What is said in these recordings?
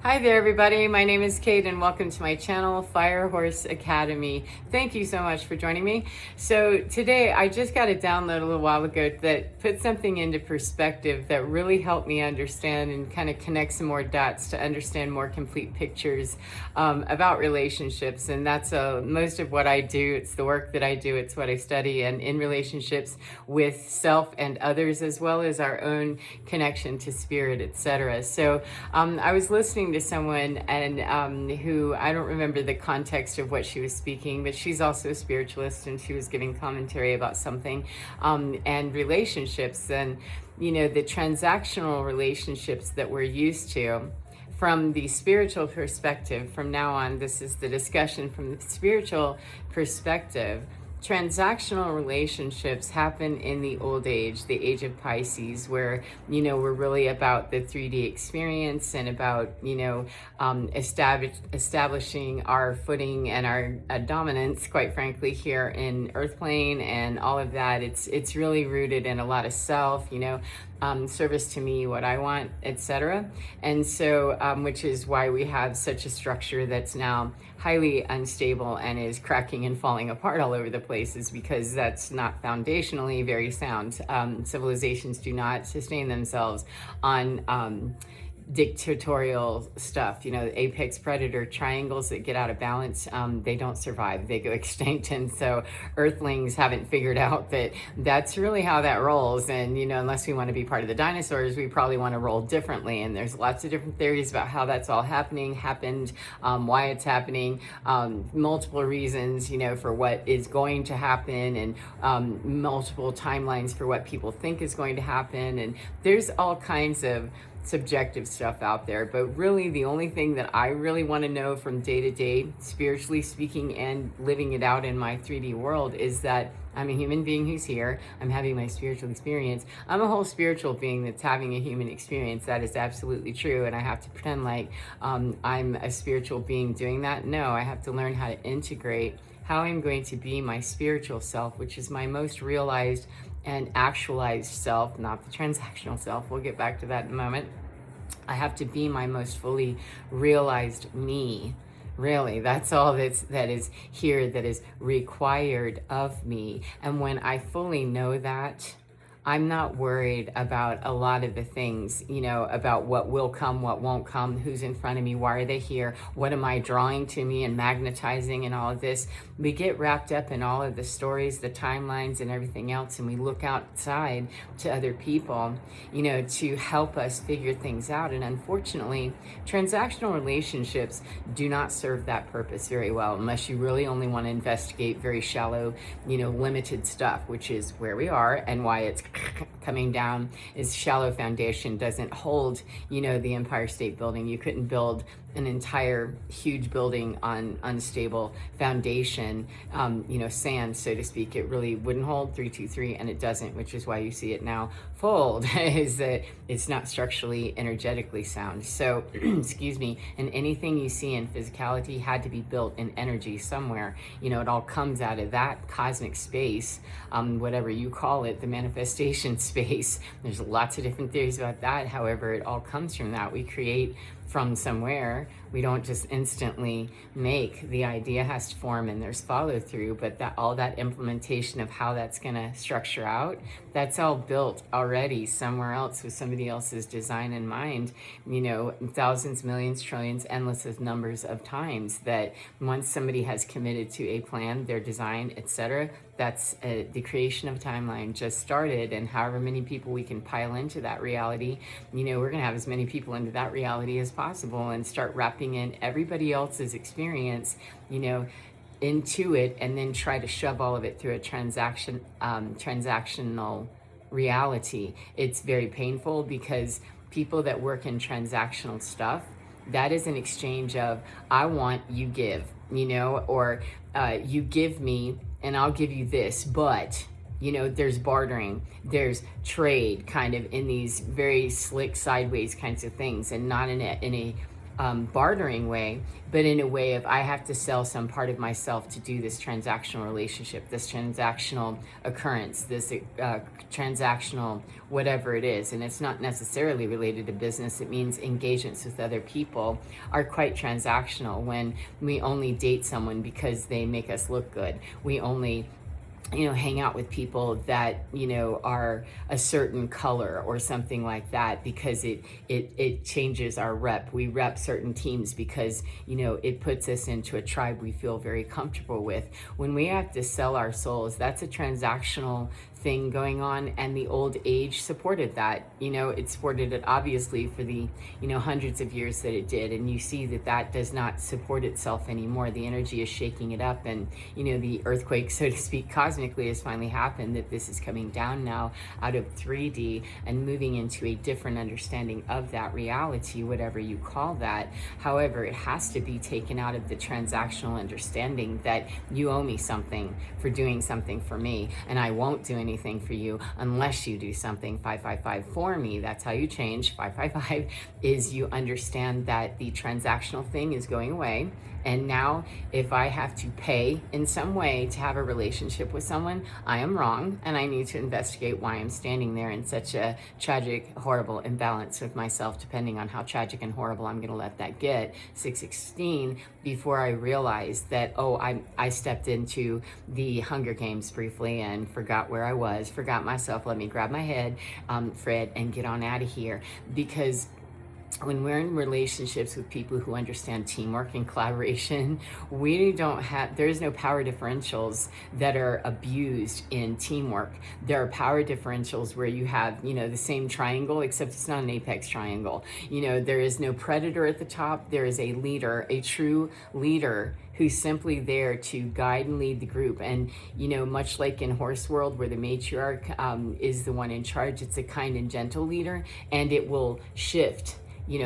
Hi there, everybody. My name is Kate, and welcome to my channel, Fire Horse Academy. Thank you so much for joining me. So today, I just got a download a little while ago that put something into perspective that really helped me understand and kind of connect some more dots to understand more complete pictures about relationships. And that's most of what I do. It's the work that I do. It's what I study, and in relationships with self and others, as well as our own connection to spirit, etc. So I was listening to someone and who, I don't remember the context of what she was speaking, but she's also a spiritualist, and she was giving commentary about something and relationships, and the transactional relationships that we're used to from the spiritual perspective. From now on, this is the discussion from the spiritual perspective. Transactional relationships happen in the old age, the age of Pisces, where, we're really about the 3D experience and about, establishing our footing and our dominance, quite frankly, here in Earth plane and all of that. It's really rooted in a lot of self, service to me, what I want, etc. And so, which is why we have such a structure that's now highly unstable and is cracking and falling apart all over the place, is because that's not foundationally very sound. Civilizations do not sustain themselves on dictatorial stuff. Apex predator triangles that get out of balance, they don't survive, they go extinct. And so earthlings haven't figured out that that's really how that rolls. And unless we want to be part of the dinosaurs, we probably want to roll differently. And there's lots of different theories about how that's all happened, why it's happening, multiple reasons for what is going to happen, and multiple timelines for what people think is going to happen. And there's all kinds of subjective stuff out there, but really the only thing that I really want to know from day to day, spiritually speaking and living it out in my 3D world, is that I'm a human being who's here. I'm having my spiritual experience. I'm a whole spiritual being that's having a human experience. That is absolutely true. And I have to pretend like I'm a spiritual being doing that? No, I have to learn how to integrate how I'm going to be my spiritual self, which is my most realized and actualized self, not the transactional self. We'll get back to that in a moment. I have to be my most fully realized me. Really, that's all that is here, that is required of me. And when I fully know that, I'm not worried about a lot of the things, about what will come, what won't come, who's in front of me, why are they here, what am I drawing to me and magnetizing, and all of this. We get wrapped up in all of the stories, the timelines, and everything else, and we look outside to other people, to help us figure things out. And unfortunately, transactional relationships do not serve that purpose very well, unless you really only want to investigate very shallow, limited stuff, which is where we are and why it's coming down. Is shallow foundation doesn't hold, the Empire State Building. You couldn't build an entire huge building on unstable foundation, sand, so to speak. It really wouldn't hold 323, and it doesn't, which is why you see it now fold, is that it's not structurally, energetically sound. So, excuse me, and anything you see in physicality had to be built in energy somewhere. It all comes out of that cosmic space, whatever you call it, the manifestation space. There's lots of different theories about that. However, it all comes from that. We create from somewhere. We don't just instantly make. The idea has to form, and there's follow through, but all that implementation of how that's going to structure out, that's all built already somewhere else with somebody else's design in mind, thousands, millions, trillions, endless of numbers of times. That once somebody has committed to a plan, their design, etc., that's the creation of a timeline just started. And however many people we can pile into that reality, we're going to have as many people into that reality as possible, and start wrapping in everybody else's experience, into it, and then try to shove all of it through a transactional reality. It's very painful, because people that work in transactional stuff, that is an exchange of, I want, you give, or you give me and I'll give you this, but there's bartering, there's trade, kind of in these very slick sideways kinds of things, and not in a bartering way, but in a way of I have to sell some part of myself to do this transactional relationship, this transactional occurrence, this transactional whatever it is. And it's not necessarily related to business. It means engagements with other people are quite transactional. When we only date someone because they make us look good, we only hang out with people that, are a certain color or something like that because it changes our rep. We rep certain teams because, it puts us into a tribe we feel very comfortable with. When we have to sell our souls, that's a transactional thing going on, and the old age supported that. It supported it obviously for the hundreds of years that it did, and you see that does not support itself anymore. The energy is shaking it up, and the earthquake, so to speak, cosmically has finally happened, that this is coming down now out of 3D and moving into a different understanding of that reality, whatever you call that. However, it has to be taken out of the transactional understanding that you owe me something for doing something for me, and I won't do anything for you unless you do something 555 for me. That's how you change. 555 is you understand that the transactional thing is going away, and now if I have to pay in some way to have a relationship with someone, I am wrong, and I need to investigate why I'm standing there in such a tragic, horrible imbalance with myself, depending on how tragic and horrible I'm going to let that get. 616, before I realize that, I stepped into the Hunger Games briefly and forgot where I was, forgot myself. Let me grab my head, Fred, and get on out of here. Because when we're in relationships with people who understand teamwork and collaboration, there is no power differentials that are abused in teamwork. There are power differentials where you have, the same triangle, except it's not an apex triangle. There is no predator at the top. There is a leader, a true leader, who's simply there to guide and lead the group. And, much like in horse world, where the matriarch is the one in charge, it's a kind and gentle leader, and it will shift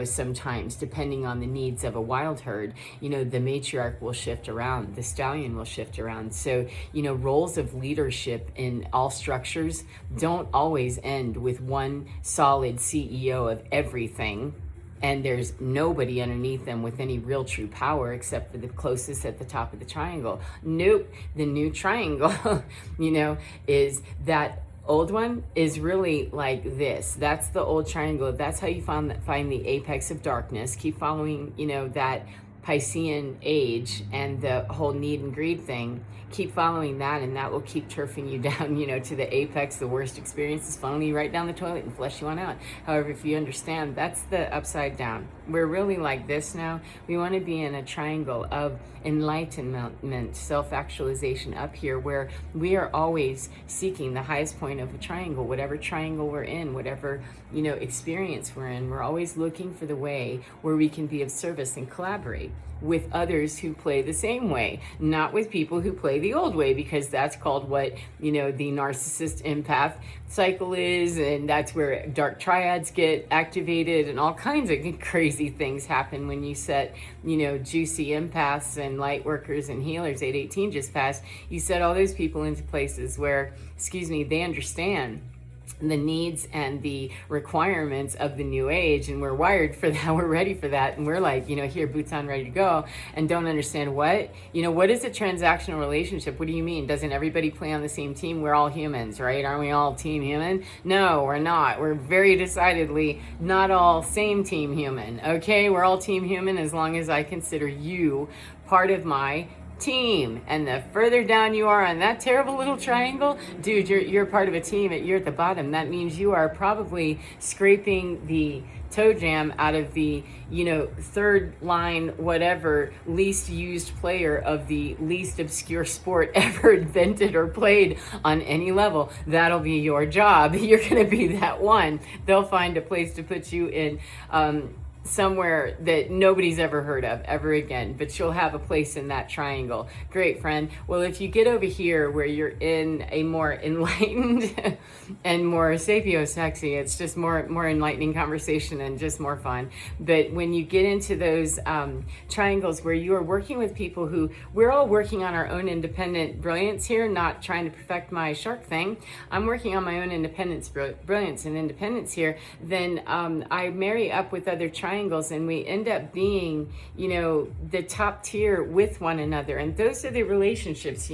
sometimes depending on the needs of a wild herd. The matriarch will shift around, the stallion will shift around. So, roles of leadership in all structures don't always end with one solid CEO of everything, and there's nobody underneath them with any real true power except for the closest at the top of the triangle. Nope, the new triangle, is that old one is really like this. That's the old triangle. That's how you find the apex of darkness. Keep following, that Piscean age and the whole need and greed thing. Keep following that, and that will keep turfing you down, to the apex. The worst experiences funneling you right down the toilet and flush you on out. However, if you understand, that's the upside down. We're really like this now. We want to be in a triangle of enlightenment, self-actualization up here, where we are always seeking the highest point of a triangle, whatever triangle we're in, whatever, experience we're in. We're always looking for the way where we can be of service and collaborate with others who play the same way, not with people who play the old way, because that's called what, the narcissist empath cycle is, and that's where dark triads get activated and all kinds of crazy things happen when you set, juicy empaths and light workers and healers. 818 just passed. You set all those people into places where, they understand the needs and the requirements of the new age, and we're wired for that. We're ready for that, and we're like, here, boots on, ready to go, and don't understand what is a transactional relationship. What do you mean? Doesn't everybody play on the same team? We're all humans, right? Aren't we all team human? No, we're not. We're very decidedly not all same team human. Okay, we're all team human as long as I consider you part of my team. And the further down you are on that terrible little triangle, dude, you're part of a team. You're at the bottom. That means you are probably scraping the toe jam out of the third line, whatever, least used player of the least obscure sport ever invented or played on any level. That'll be your job. You're gonna be that one. They'll find a place to put you in somewhere that nobody's ever heard of ever again, but you'll have a place in that triangle. Great, friend. Well, if you get over here where you're in a more enlightened and more sapiosexy, it's just more enlightening conversation and just more fun. But when you get into those triangles where you are working with people who, we're all working on our own independent brilliance here, not trying to perfect my shark thing. I'm working on my own independence, brilliance and independence here. Then I marry up with other triangles triangles, and we end up being, the top tier with one another. And those are the relationships,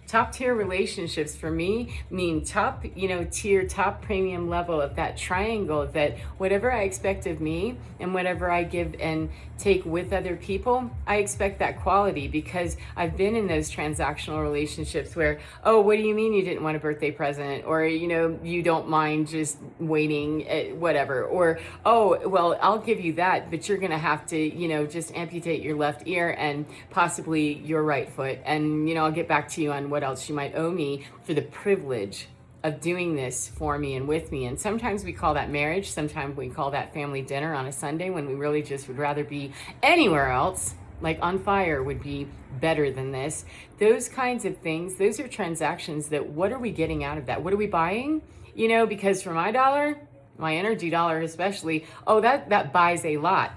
top tier relationships for me mean top, tier, top premium level of that triangle, that whatever I expect of me and whatever I give and take with other people, I expect that quality, because I've been in those transactional relationships where, oh, what do you mean you didn't want a birthday present? Or, you don't mind just waiting, whatever. Or, oh, well, I'll give you that, but you're going to have to, just amputate your left ear and possibly your right foot. And, I'll get back to you on what else you might owe me for the privilege of doing this for me and with me. And sometimes we call that marriage. Sometimes we call that family dinner on a Sunday, when we really just would rather be anywhere else. Like on fire would be better than this. Those kinds of things, those are transactions that, what are we getting out of that? What are we buying? Because for my dollar, my energy dollar especially, that buys a lot.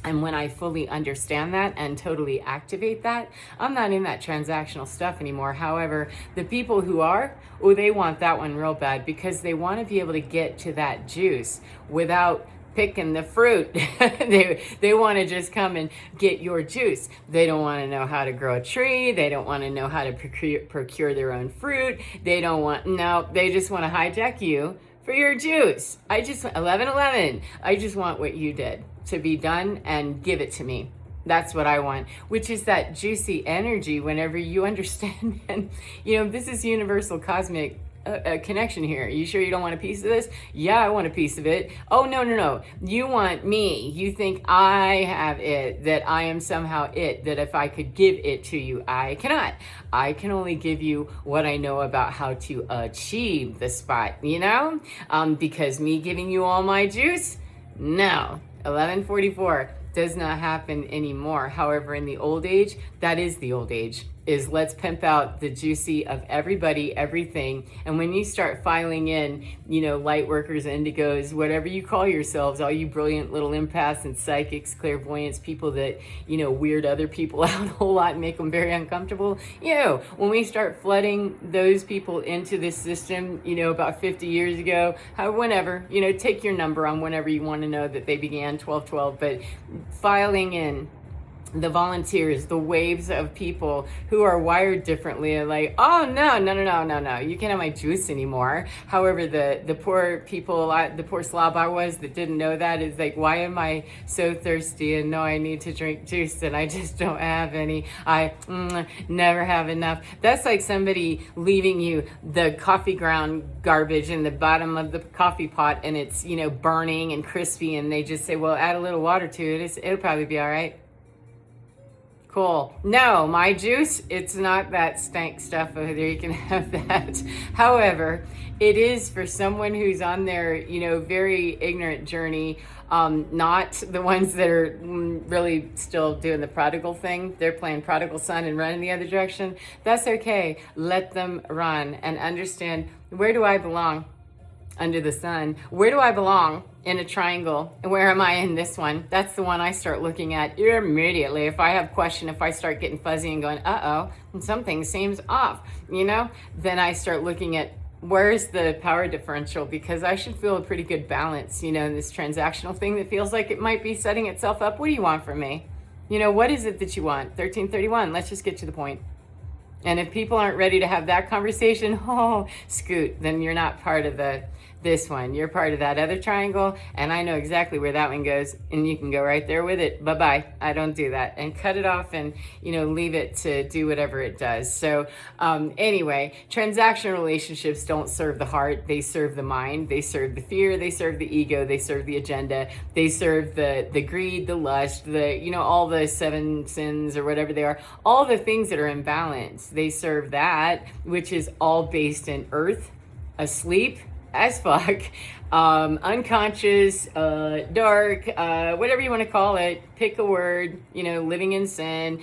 And when I fully understand that and totally activate that, I'm not in that transactional stuff anymore. However, the people who are, they want that one real bad, because they want to be able to get to that juice without picking the fruit. They want to just come and get your juice. They don't want to know how to grow a tree. They don't want to know how to procure their own fruit. They just want to hijack you for your juice. 11. I just want what you did to be done, and give it to me. That's what I want, which is that juicy energy whenever you understand. And, this is universal cosmic connection here. You sure you don't want a piece of this? Yeah, I want a piece of it. Oh, no. You want me. You think I have it, that I am somehow it, that if I could give it to you, I cannot. I can only give you what I know about how to achieve the spot, because me giving you all my juice, no. 1144 does not happen anymore. However, in the old age, that is the old age, is let's pimp out the juicy of everybody, everything. And when you start filing in, light workers, indigos, whatever you call yourselves, all you brilliant little empaths and psychics, clairvoyants, people that, weird other people out a whole lot and make them very uncomfortable. When we start flooding those people into this system, about 50 years ago, whenever, take your number on whenever you want to know that they began 1212, but filing in the volunteers, the waves of people who are wired differently, are like, oh, no, you can't have my juice anymore. However, the poor people, the poor slob I was that didn't know that, is like, why am I so thirsty and know I need to drink juice and I just don't have any? I never have enough. That's like somebody leaving you the coffee ground garbage in the bottom of the coffee pot, and it's, burning and crispy, and they just say, well, add a little water to it. It'll probably be all right. Cool. No, my juice, it's not that stank stuff over there. You can have that. However, it is for someone who's on their, very ignorant journey, not the ones that are really still doing the prodigal thing. They're playing prodigal son and running the other direction. That's okay. Let them run and understand, where do I belong under the sun? Where do I belong in a triangle? And where am I in this one? That's the one I start looking at immediately. If I have question, if I start getting fuzzy and going, and something seems off, then I start looking at, where's the power differential? Because I should feel a pretty good balance, in this transactional thing that feels like it might be setting itself up. What do you want from me? What is it that you want? 1331, let's just get to the point. And if people aren't ready to have that conversation, scoot, then you're not part of this one. You're part of that other triangle, and I know exactly where that one goes, and you can go right there with it. Bye-bye. I don't do that. And cut it off and, leave it to do whatever it does. So anyway, transactional relationships don't serve the heart. They serve the mind. They serve the fear. They serve the ego. They serve the agenda. They serve the greed, the lust, all the 7 sins or whatever they are, all the things that are imbalanced. They serve that, which is all based in earth, asleep as fuck, unconscious, dark, whatever you want to call it, pick a word, living in sin.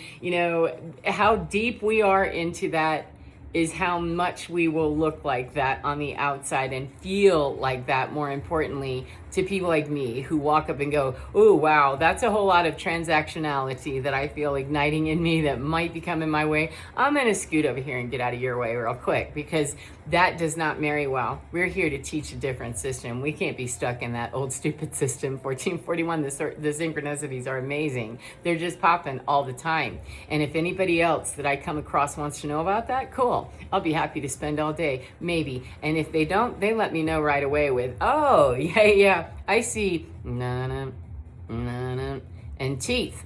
How deep we are into that is how much we will look like that on the outside and feel like that, more importantly, to people like me who walk up and go, oh, wow, that's a whole lot of transactionality that I feel igniting in me that might be coming my way. I'm going to scoot over here and get out of your way real quick, because that does not marry well. We're here to teach a different system. We can't be stuck in that old stupid system. 1441, the synchronicities are amazing. They're just popping all the time. And if anybody else that I come across wants to know about that, cool. I'll be happy to spend all day, maybe. And if they don't, they let me know right away with, oh, yeah, I see, and teeth.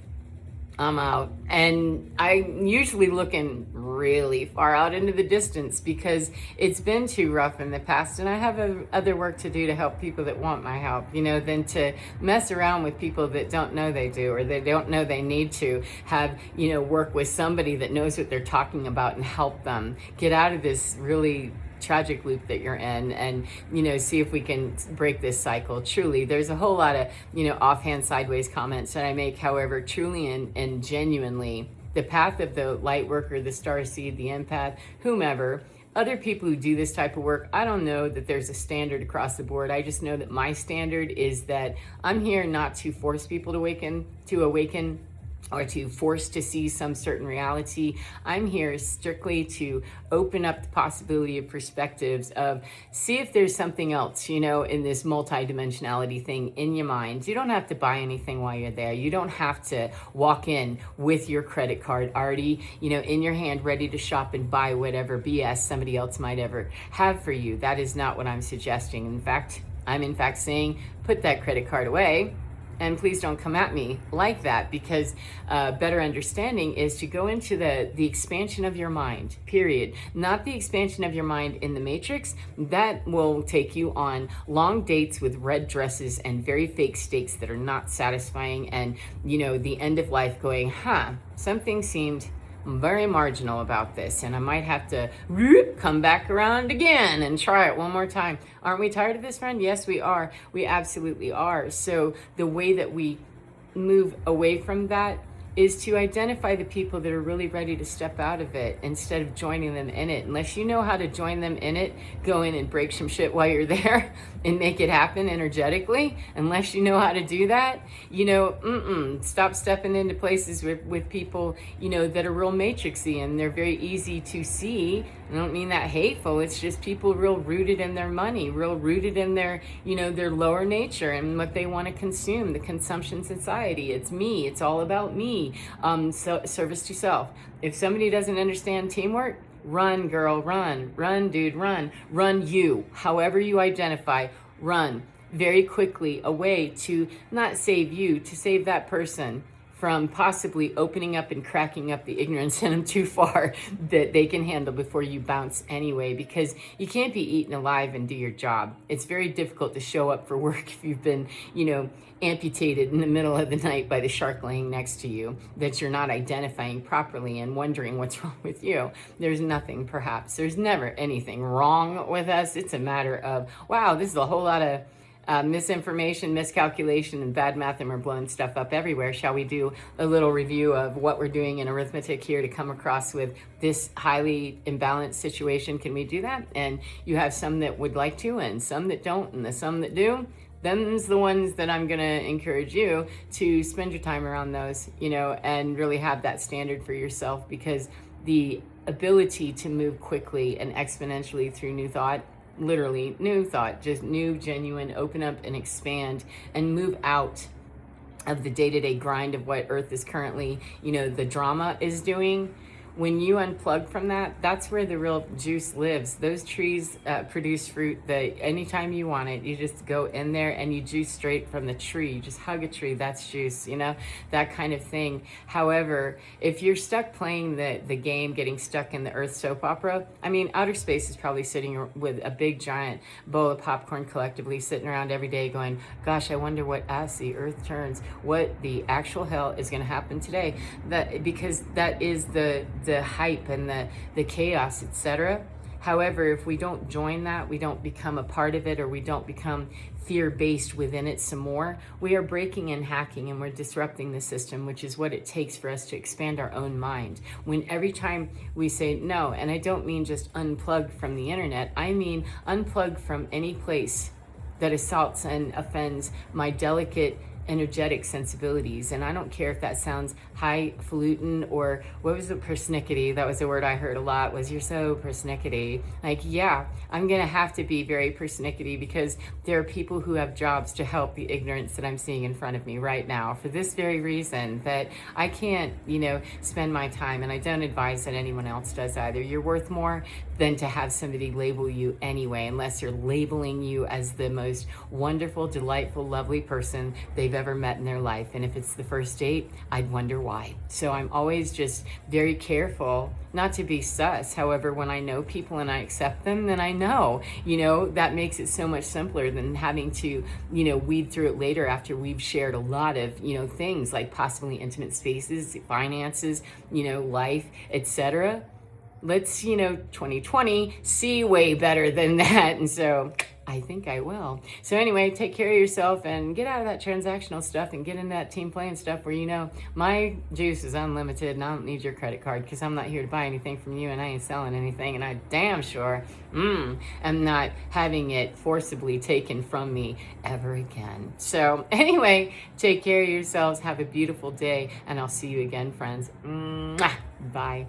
I'm out. And I'm usually looking really far out into the distance because it's been too rough in the past, and I have other work to do to help people that want my help, than to mess around with people that don't know they do, or they don't know they need to have, work with somebody that knows what they're talking about and help them get out of this really tragic loop that you're in, and see if we can break this cycle. Truly, there's a whole lot of offhand sideways comments that I make. However, truly and genuinely, the path of the light worker, the star seed, the empath, whomever, other people who do this type of work, I don't know that there's a standard across the board. I just know that my standard is that I'm here not to force people to awaken or to force to see some certain reality. I'm here strictly to open up the possibility of perspectives of see if there's something else, in this multidimensionality thing in your mind. You don't have to buy anything while you're there. You don't have to walk in with your credit card already, in your hand, ready to shop and buy whatever BS somebody else might ever have for you. That is not what I'm suggesting. I'm in fact saying, put that credit card away. And please don't come at me like that, because better understanding is to go into the expansion of your mind, period. Not the expansion of your mind in the matrix. That will take you on long dates with red dresses and very fake steaks that are not satisfying, and, the end of life going, something seemed very marginal about this, and I might have to come back around again and try it one more time. Aren't we tired of this, friend? Yes, we are. We absolutely are. So the way that we move away from that is to identify the people that are really ready to step out of it instead of joining them in it. Unless you know how to join them in it, go in and break some shit while you're there and make it happen energetically. Unless you know how to do that, stop stepping into places with people, that are real matrixy, and they're very easy to see. I don't mean that hateful. It's just people real rooted in their money, real rooted in their, their lower nature and what they want to consume, the consumption society. It's me. It's all about me. So service to self. If somebody doesn't understand teamwork, run, girl, run. Run, dude, run. Run you. However you identify, run very quickly away to not save you, to save that person from possibly opening up and cracking up the ignorance in them too far that they can handle before you bounce anyway, because you can't be eaten alive and do your job. It's very difficult to show up for work if you've been, amputated in the middle of the night by the shark laying next to you, that you're not identifying properly and wondering what's wrong with you. There's nothing, perhaps. There's never anything wrong with us. It's a matter of, wow, this is a whole lot of misinformation, miscalculation, and bad math, and we're blowing stuff up everywhere. Shall we do a little review of what we're doing in arithmetic here to come across with this highly imbalanced situation? Can we do that? And you have some that would like to, and some that don't, and the some that do. Them's the ones that I'm going to encourage you to spend your time around those, and really have that standard for yourself, because the ability to move quickly and exponentially through new thought, literally new thought, just new, genuine, open up and expand and move out of the day-to-day grind of what Earth is currently, the drama is doing. When you unplug from that, that's where the real juice lives. Those trees produce fruit that anytime you want it, you just go in there and you juice straight from the tree. You just hug a tree, that's juice, that kind of thing. However, if you're stuck playing the game, getting stuck in the Earth soap opera, outer space is probably sitting with a big giant bowl of popcorn collectively, sitting around every day going, gosh, I wonder what, as the Earth turns, what the actual hell is going to happen today. Because that is the hype and the chaos, etc. However, if we don't join that, we don't become a part of it, or we don't become fear-based within it some more, we are breaking and hacking, and we're disrupting the system, which is what it takes for us to expand our own mind. When every time we say no, and I don't mean just unplug from the internet, I mean unplug from any place that assaults and offends my delicate energetic sensibilities. And I don't care if that sounds highfalutin, or what was the persnickety? That was a word I heard a lot, was you're so persnickety. Like, yeah, I'm gonna have to be very persnickety, because there are people who have jobs to help the ignorance that I'm seeing in front of me right now, for this very reason, that I can't, spend my time, and I don't advise that anyone else does either. You're worth more than to have somebody label you anyway, unless you're labeling you as the most wonderful, delightful, lovely person they've ever met in their life. And if it's the first date, I'd wonder why. So I'm always just very careful not to be sus. However, when I know people and I accept them, then I know, that makes it so much simpler than having to, weed through it later after we've shared a lot of, things like possibly intimate spaces, finances, life, etc. Let's, 2020 see way better than that. And so I think I will. So anyway, take care of yourself and get out of that transactional stuff and get in that team playing stuff where, my juice is unlimited and I don't need your credit card, because I'm not here to buy anything from you and I ain't selling anything, and I damn sure am not having it forcibly taken from me ever again. So anyway, take care of yourselves. Have a beautiful day, and I'll see you again, friends. Mwah. Bye.